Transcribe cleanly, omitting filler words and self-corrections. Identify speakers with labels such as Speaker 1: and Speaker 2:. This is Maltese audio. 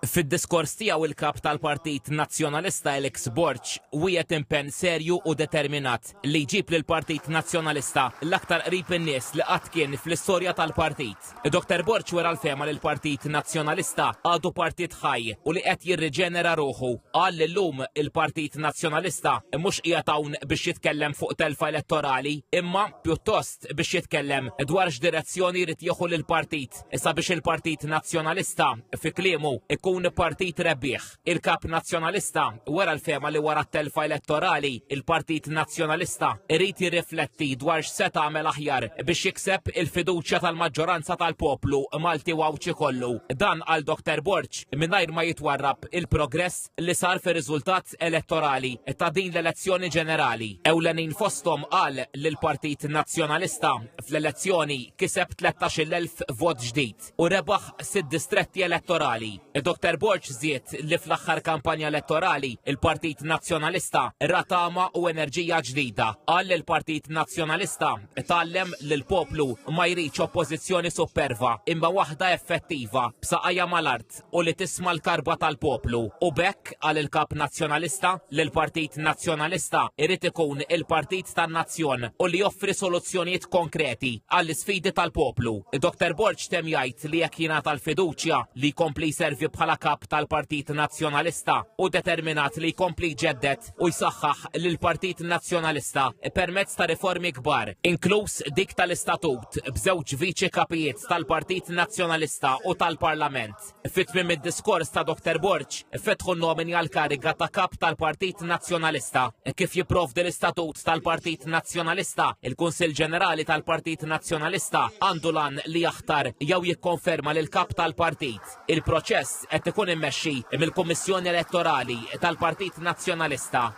Speaker 1: Fid-diskors tiegħu il-kap tal-Partit Nazzjonalista Alex Borch wieħed impenn serju u determinat li jġib lill-Partit Nazzjonalista l-aktar qrib in-nies li qatt kien fl-istorja tal-partit. Dr. Borch wera l-fema li l-Partit Nazzjonalista għadu partit ħaj u li qed jirriġenera ruħu. Qal li llum il-Partit Nazzjonalista mhux qiegħed hawn biex jitkellem fuq telfa elettorali, imma pjuttost biex jitkellem dwar x'direzzjoni jrid jieħu lill-partit. Issa biex il-Partit Nazzjonalista fi kliemu ikun partit rebbieħ. Il-kap nazzjonalista wara l-fema li wara t-telfa elettorali il-Partit Nazzjonalista irid jirrifletti dwar x'se tagħmel aħjar biex jikseb il-fiduċja tal-maġġoranza tal-poplu Malti wawċi kollu. Dan għal Dr. Borch mingħajr ma jitwarrab il-progress li sar fir-riżultat elettorali ta' din l-elezzjoni ġenerali. Ewlenin fosthom qal li l-Partit Nazzjonalista fl-elezzjoni kiseb 13,000 vot ġdid u rebaħ 6 distretti elettorali. Dr. Borch żied li fl-aħħar kampanja elettorali il-Partit Nazzjonalista ratama u enerġija ġdida. Qal li l-Partit Nazzjonalista tgħallem li l-poplu ma jridx oppożizzjoni superva imma waħda effettiva b'saqajja mal-art u li tisma' l-karba tal-poplu. U bekk għal il-kap nazzjonalista li l-Partit Nazzjonalista irid ikun il-partit tan-nazzjon u li joffri soluzzjonijiet konkreti għall-isfidi tal-poplu. Dr. Borch tem jgħid li jekk jingħata l-fiduċja li jkompli jservi bħala kap tal-Partit Nazzjonalista u determinat li jkompli jġeddet u jsaħħaħ lill-Partit Nazzjonalista permezz ta' riformi kbar, inkluż dik tal-istatut b'żewġ viċi kapijiet tal-Partit Nazzjonalista u tal-Parlament. Fit-tmiem id-diskors ta' Dr. Borch fetħu nomini għal kariga ta' kap tal-Partit Nazzjonalista. Kif jipprovdi l-istatut tal-Partit Nazzjonalista, il-Kunsill Ġenerali tal-Partit Nazzjonalista għandu lan li jaħtar jew jikkonferma lil kap tal-partit. Il-proċess qed ikun immexxi mill-Kummissjoni Elettorali tal-Partit Nazzjonalista